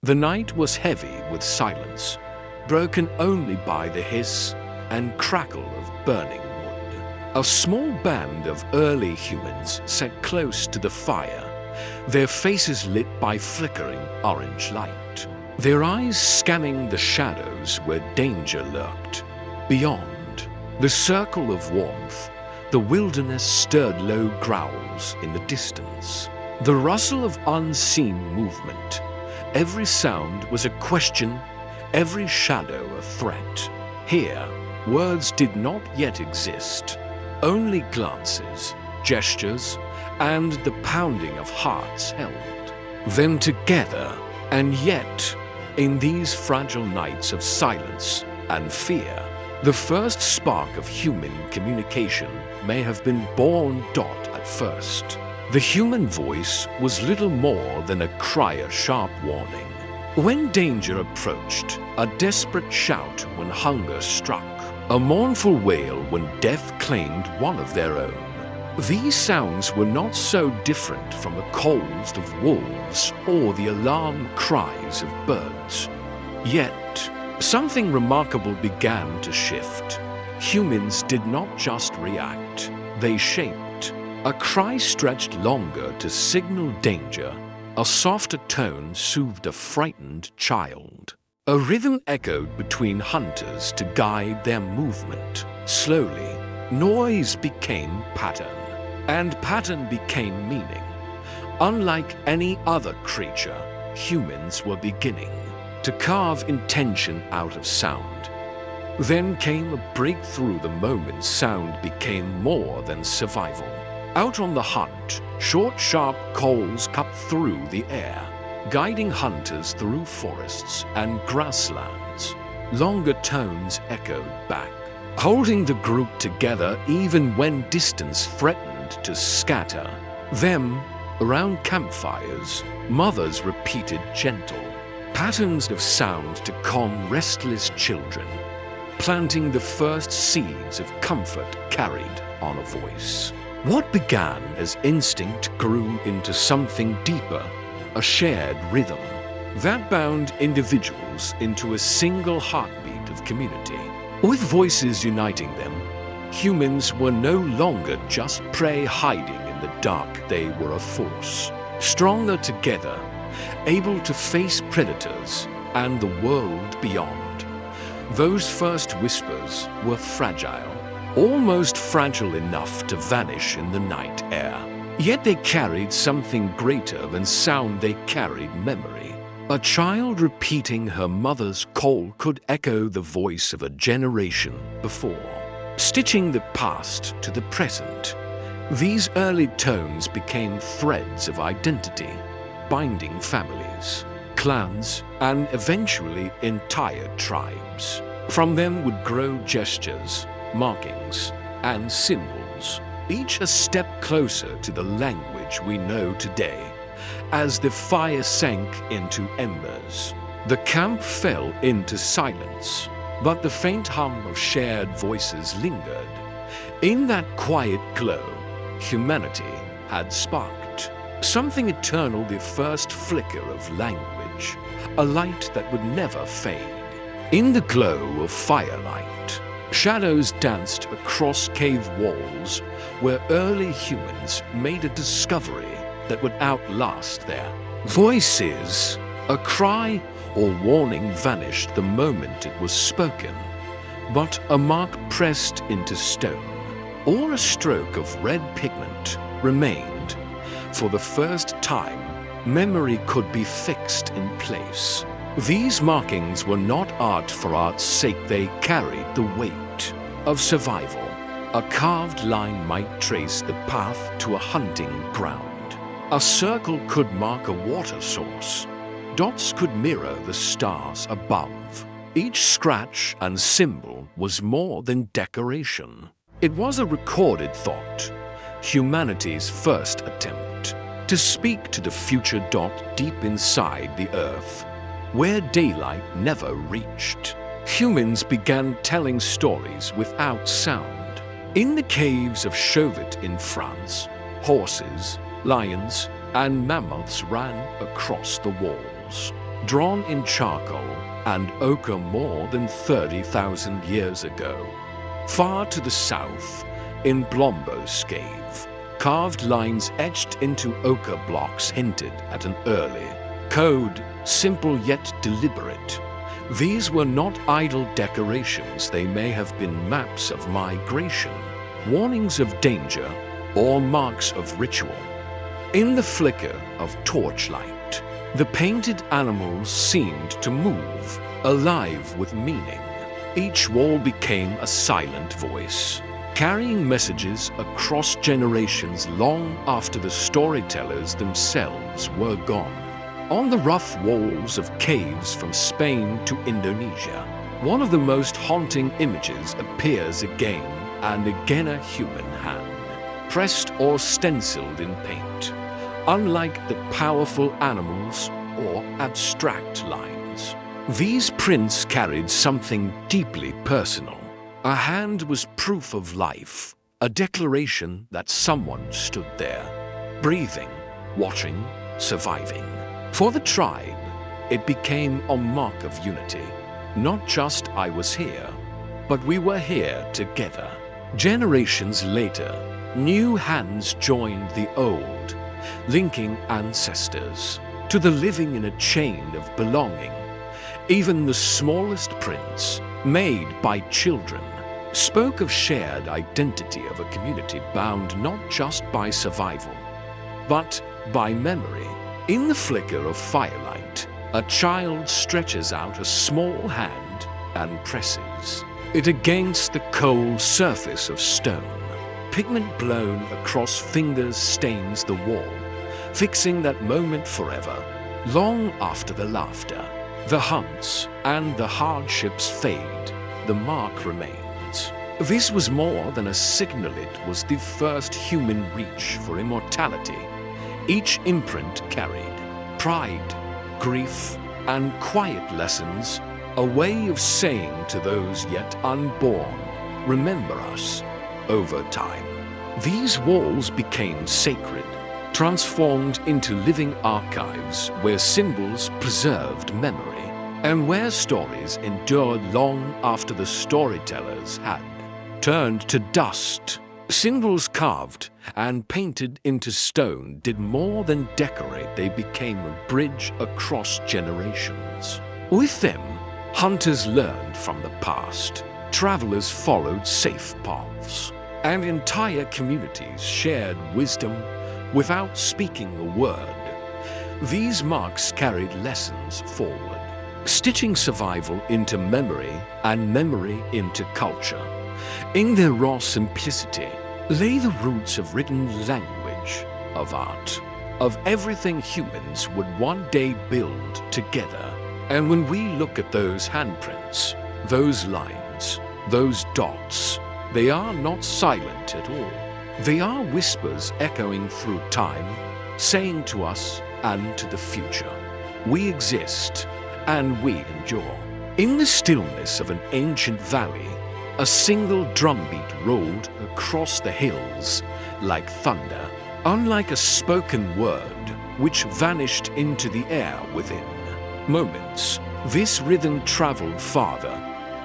The night was heavy with silence, broken only by the hiss and crackle of burning wood. A small band of early humans sat close to the fire, their faces lit by flickering orange light, their eyes scanning the shadows where danger lurked. Beyond the circle of warmth, the wilderness stirred low growls in the distance, the rustle of unseen movement. Every sound was a question, every shadow a threat. Here, words did not yet exist, only glances, gestures, and the pounding of hearts held. Then together, and yet, in these fragile nights of silence and fear, the first spark of human communication may have been born. At first, the human voice was little more than a cry, a sharp warning when danger approached, a desperate shout when hunger struck, a mournful wail when death claimed one of their own. These sounds were not so different from the calls of wolves or the alarm cries of birds. Yet, something remarkable began to shift. Humans did not just react, they shaped. A cry stretched longer to signal danger. A softer tone soothed a frightened child. A rhythm echoed between hunters to guide their movement. Slowly, noise became pattern, and pattern became meaning. Unlike any other creature, humans were beginning to carve intention out of sound. Then came a breakthrough the moment sound became more than survival. Out on the hunt, short, sharp calls cut through the air, guiding hunters through forests and grasslands. Longer tones echoed back, holding the group together even when distance threatened to scatter. Them, around campfires, mothers repeated gentle patterns of sound to calm restless children, planting the first seeds of comfort carried on a voice. What began as instinct grew into something deeper, a shared rhythm that bound individuals into a single heartbeat of community. With voices uniting them, humans were no longer just prey hiding in the dark. They were a force, stronger together, able to face predators and the world beyond. Those first whispers were fragile, almost fragile enough to vanish in the night air. Yet they carried something greater than sound. They carried memory. A child repeating her mother's call could echo the voice of a generation before, stitching the past to the present. These early tones became threads of identity, binding families, clans, and eventually entire tribes. From them would grow gestures, markings, and symbols, each a step closer to the language we know today. As the fire sank into embers, the camp fell into silence, but the faint hum of shared voices lingered. In that quiet glow, humanity had sparked something eternal, the first flicker of language, a light that would never fade. In the glow of firelight, shadows danced across cave walls where early humans made a discovery that would outlast their voices. A cry or warning vanished the moment it was spoken, but a mark pressed into stone or a stroke of red pigment remained. For the first time, memory could be fixed in place. These markings were not art for art's sake. They carried the weight of survival. A carved line might trace the path to a hunting ground. A circle could mark a water source. Dots could mirror the stars above. Each scratch and symbol was more than decoration. It was a recorded thought, humanity's first attempt to speak to the future. Deep inside the earth, where daylight never reached, humans began telling stories without sound. In the caves of Chauvet in France, horses, lions, and mammoths ran across the walls. drawn in charcoal and ochre more than 30,000 years ago. Far to the south, in Blombos Cave, carved lines etched into ochre blocks hinted at an early code, simple yet deliberate. These were not idle decorations, they may have been maps of migration, warnings of danger, or marks of ritual. In the flicker of torchlight, the painted animals seemed to move, alive with meaning. Each wall became a silent voice, carrying messages across generations long after the storytellers themselves were gone. On the rough walls of caves from Spain to Indonesia, one of the most haunting images appears again and again: a human hand, pressed or stenciled in paint. Unlike the powerful animals or abstract lines, these prints carried something deeply personal. A hand was proof of life, a declaration that someone stood there, breathing, watching, surviving. For the tribe, it became a mark of unity. Not just I was here, but we were here together. Generations later, new hands joined the old, linking ancestors to the living in a chain of belonging. Even the smallest prints, made by children, spoke of shared identity of a community bound not just by survival, but by memory. In the flicker of firelight, a child stretches out a small hand and presses it against the cold surface of stone. Pigment blown across fingers stains the wall, fixing that moment forever. Long after the laughter, the hunts, and the hardships fade, the mark remains. This was more than a signal, it was the first human reach for immortality. Each imprint carried pride, grief, and quiet lessons, a way of saying to those yet unborn, remember us. Over time, these walls became sacred, transformed into living archives where symbols preserved memory, and where stories endured long after the storytellers had turned to dust. Symbols carved and painted into stone did more than decorate, they became a bridge across generations. With them, hunters learned from the past, travelers followed safe paths, and entire communities shared wisdom without speaking a word. These marks carried lessons forward, stitching survival into memory and memory into culture. In their raw simplicity lay the roots of written language, of art, of everything humans would one day build together. And when we look at those handprints, those lines, those dots, they are not silent at all. They are whispers echoing through time, saying to us and to the future, we exist and we endure. In the stillness of an ancient valley, a single drumbeat rolled across the hills like thunder, unlike a spoken word which vanished into the air within moments. This rhythm traveled farther,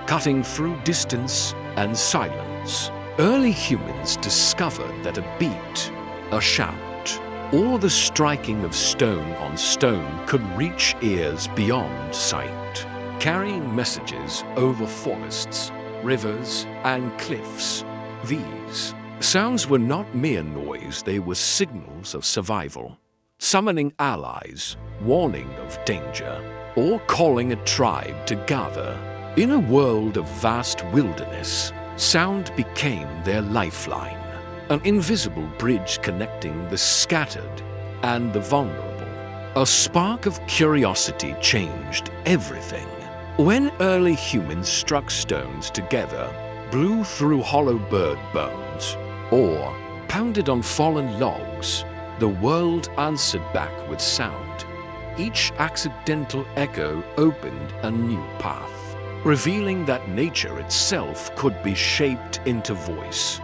cutting through distance and silence. Early humans discovered that a beat, a shout, or the striking of stone on stone could reach ears beyond sight, carrying messages over forests, rivers, and cliffs. These sounds were not mere noise, they were signals of survival, summoning allies, warning of danger, or calling a tribe to gather. In a world of vast wilderness, sound became their lifeline, an invisible bridge connecting the scattered and the vulnerable. A spark of curiosity changed everything. When early humans struck stones together, blew through hollow bird bones, or pounded on fallen logs, the world answered back with sound. Each accidental echo opened a new path, revealing that nature itself could be shaped into voice.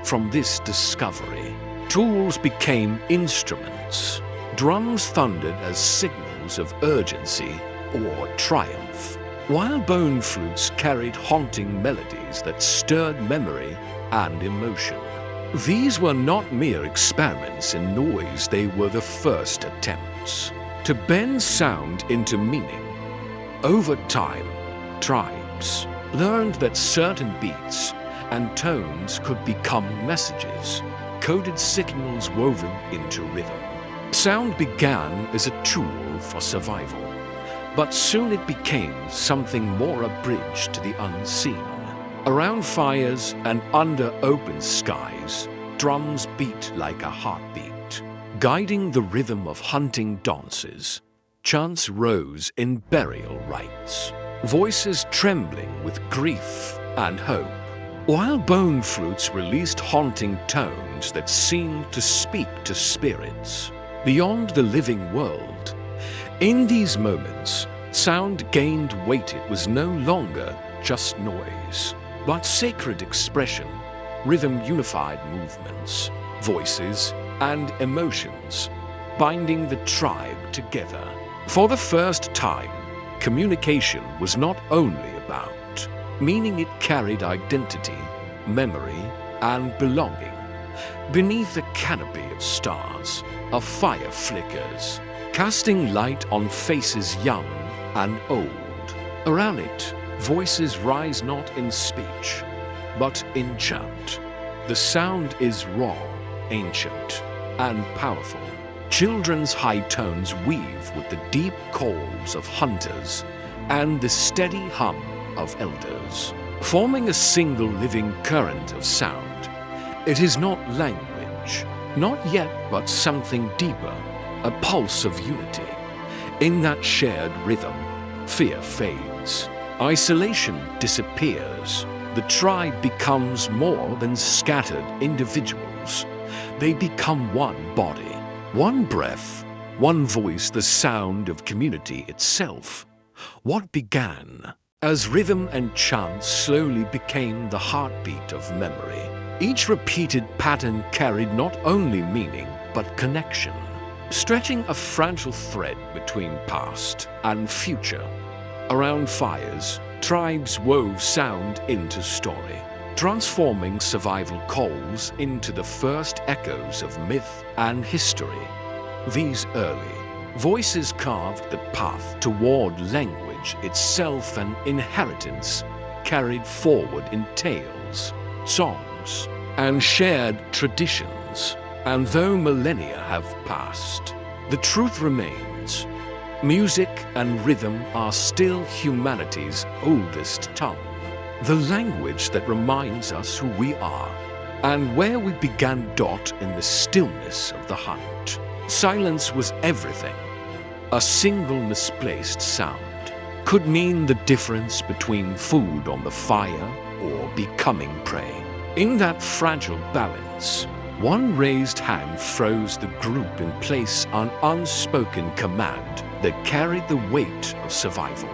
From this discovery, tools became instruments. Drums thundered as signals of urgency, or triumph, while bone flutes carried haunting melodies that stirred memory and emotion. These were not mere experiments in noise, they were the first attempts to bend sound into meaning. Over time, tribes learned that certain beats and tones could become messages, coded signals woven into rhythm. Sound began as a tool for survival, but soon it became something more, a bridge to the unseen. Around fires and under open skies, drums beat like a heartbeat, guiding the rhythm of hunting dances. Chants rose in burial rites, voices trembling with grief and hope, while bone flutes released haunting tones that seemed to speak to spirits beyond the living world. In these moments, sound gained weight. It was no longer just noise, but sacred expression. Rhythm unified movements, voices, and emotions, binding the tribe together. For the first time, communication was not only about meaning, it carried identity, memory, and belonging. Beneath a canopy of stars, a fire flickers, casting light on faces young and old. Around it, voices rise not in speech, but in chant. The sound is raw, ancient, and powerful. Children's high tones weave with the deep calls of hunters and the steady hum of elders, forming a single living current of sound. It is not language, not yet, but something deeper, a pulse of unity. In that shared rhythm, fear fades, isolation disappears. The tribe becomes more than scattered individuals. They become one body, one breath, one voice, the sound of community itself. What began as rhythm and chant slowly became the heartbeat of memory. Each repeated pattern carried not only meaning, but connection, stretching a fragile thread between past and future. Around fires, tribes wove sound into story, transforming survival calls into the first echoes of myth and history. These early voices carved the path toward language itself, an inheritance carried forward in tales, songs, and shared traditions. And though millennia have passed, the truth remains. Music and rhythm are still humanity's oldest tongue, the language that reminds us who we are and where we began. In the stillness of the hunt, silence was everything. A single misplaced sound could mean the difference between food on the fire or becoming prey. In that fragile balance, one raised hand froze the group in place, an unspoken command that carried the weight of survival.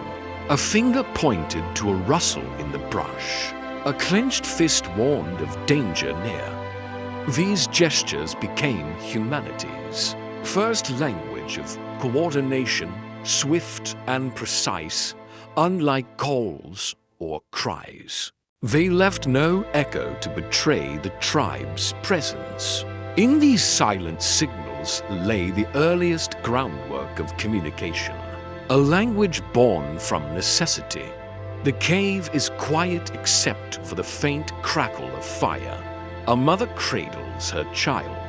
A finger pointed to a rustle in the brush. A clenched fist warned of danger near. These gestures became humanity's first language of coordination, swift and precise, unlike calls or cries. They left no echo to betray the tribe's presence. In these silent signals lay the earliest groundwork of communication, a language born from necessity. The cave is quiet except for the faint crackle of fire. A mother cradles her child,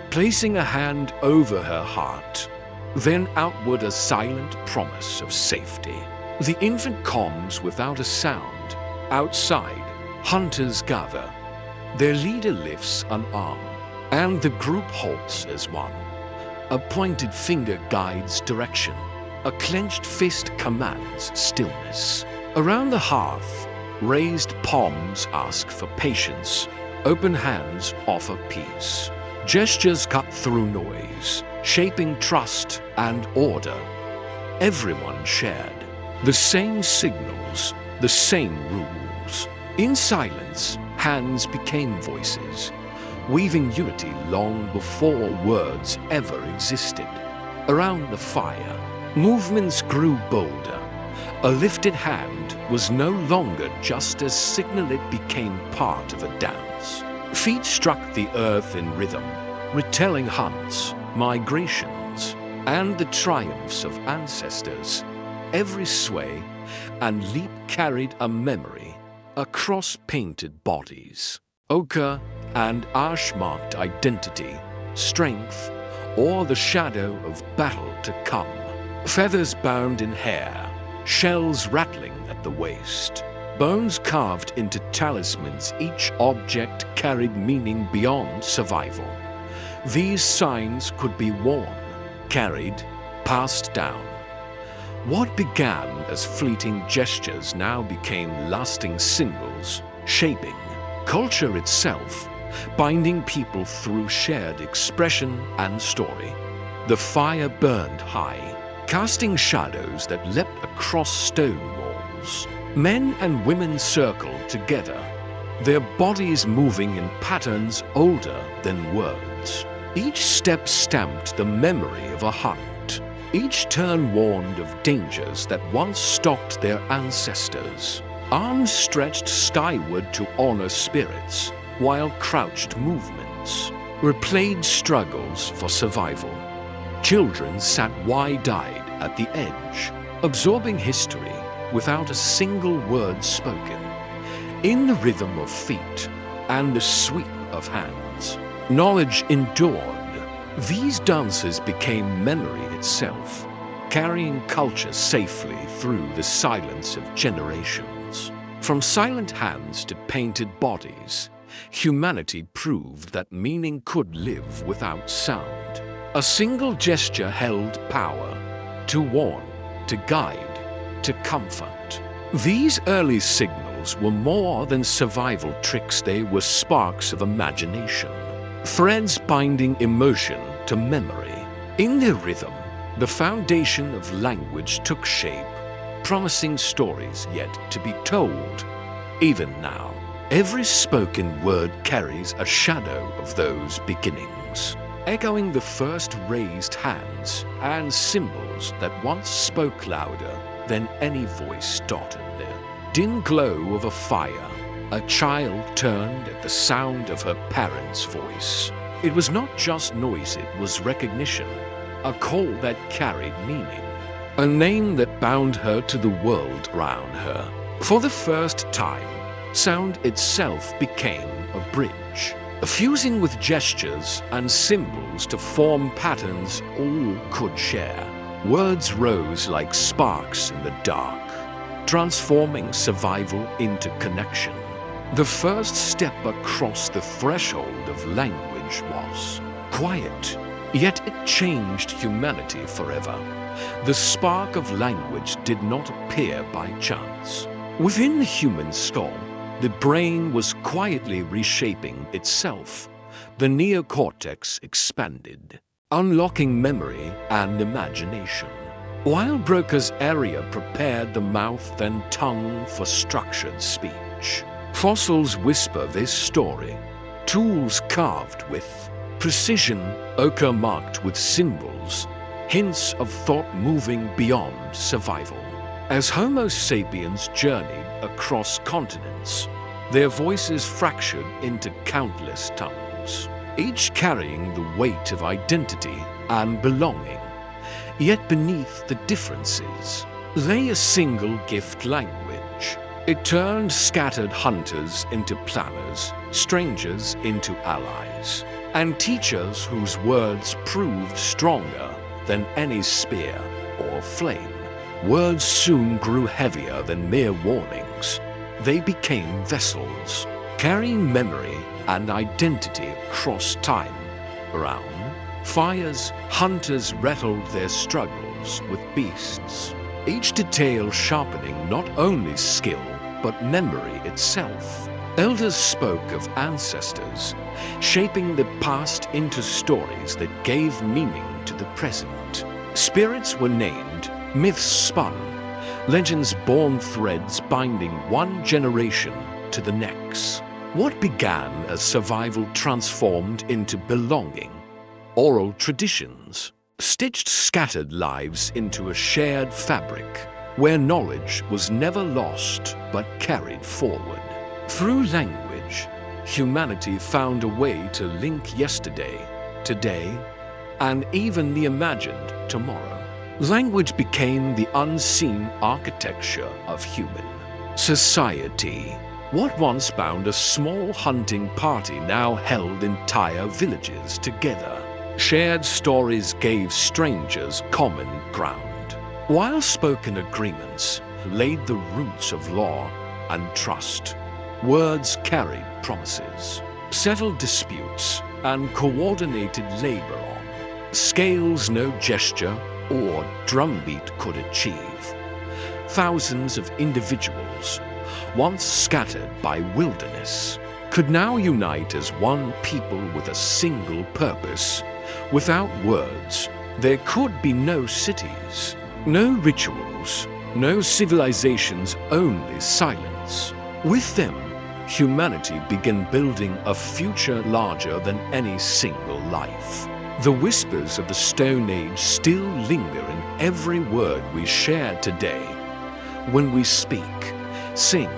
placing a hand over her heart, then outward a silent promise of safety. The infant calms without a sound. Outside, hunters gather. Their leader lifts an arm, and the group halts as one. A pointed finger guides direction. A clenched fist commands stillness. Around the hearth, raised palms ask for patience. Open hands offer peace. Gestures cut through noise, shaping trust and order. Everyone shared the same signals, the same rules. In silence, hands became voices, weaving unity long before words ever existed. Around the fire, movements grew bolder. A lifted hand was no longer just a signal, it became part of a dance. Feet struck the earth in rhythm, retelling hunts, migrations, and the triumphs of ancestors. Every sway and leap carried a memory across painted bodies. Ochre and ash marked identity, strength, or the shadow of battle to come. Feathers bound in hair, shells rattling at the waist, bones carved into talismans, each object carried meaning beyond survival. These signs could be worn, carried, passed down. What began as fleeting gestures now became lasting symbols, shaping culture itself, binding people through shared expression and story. The fire burned high, casting shadows that leapt across stone walls. Men and women circled together, their bodies moving in patterns older than words. Each step stamped the memory of a hunt. Each turn warned of dangers that once stalked their ancestors. Arms stretched skyward to honor spirits, while crouched movements replayed struggles for survival. Children sat wide-eyed at the edge, absorbing history without a single word spoken. In the rhythm of feet and the sweep of hands, knowledge endured. These dances became memory itself, carrying culture safely through the silence of generations. From silent hands to painted bodies, humanity proved that meaning could live without sound. A single gesture held power to warn, to guide, to comfort. These early signals were more than survival tricks, they were sparks of imagination, threads binding emotion to memory. In their rhythm, the foundation of language took shape, promising stories yet to be told. Even now, every spoken word carries a shadow of those beginnings, echoing the first raised hands and symbols that once spoke louder than any voice. In the dim glow of a fire, a child turned at the sound of her parents' voice. It was not just noise, it was recognition, a call that carried meaning, a name that bound her to the world around her. For the first time, sound itself became a bridge, fusing with gestures and symbols to form patterns all could share. Words rose like sparks in the dark, transforming survival into connection. The first step across the threshold of language was quiet, yet it changed humanity forever. The spark of language did not appear by chance. Within the human skull, the brain was quietly reshaping itself. The neocortex expanded, unlocking memory and imagination, while Broca's area prepared the mouth and tongue for structured speech. Fossils whisper this story, tools carved with precision, ochre marked with symbols, hints of thought moving beyond survival. As Homo sapiens journeyed across continents, their voices fractured into countless tongues, each carrying the weight of identity and belonging. Yet beneath the differences lay a single gift: language. It turned scattered hunters into planners, strangers into allies, and teachers whose words proved stronger than any spear or flame. Words soon grew heavier than mere warnings. They became vessels, carrying memory and identity across time. Around fires, hunters rattled their struggles with beasts, each detail sharpening not only skill, but memory itself. Elders spoke of ancestors, shaping the past into stories that gave meaning to the present. Spirits were named, myths spun, legends born, threads binding one generation to the next. What began as survival transformed into belonging. Oral traditions stitched scattered lives into a shared fabric, where knowledge was never lost but carried forward. Through language, humanity found a way to link yesterday, today, and even the imagined tomorrow. Language became the unseen architecture of human society. What once bound a small hunting party now held entire villages together. Shared stories gave strangers common ground, while spoken agreements laid the roots of law and trust. Words carried promises, settled disputes, and coordinated labor on scales no gesture or drumbeat could achieve. Thousands of individuals, once scattered by wilderness, could now unite as one people with a single purpose. Without words, there could be no cities, no rituals, no civilizations, only silence. With them, humanity began building a future larger than any single life. The whispers of the Stone Age still linger in every word we share today. When we speak, sing,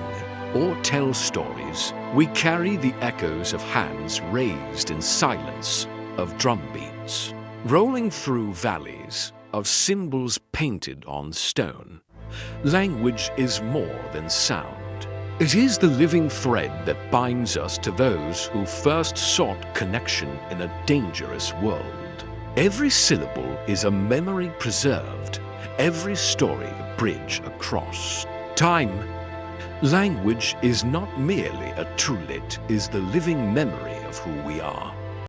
or tell stories, we carry the echoes of hands raised in silence, of drumbeats, rolling through valleys, of symbols painted on stone. Language is more than sound. It is the living thread that binds us to those who first sought connection in a dangerous world. Every syllable is a memory preserved, every story a bridge across time. Language is not merely a tool, it is the living memory of who we are.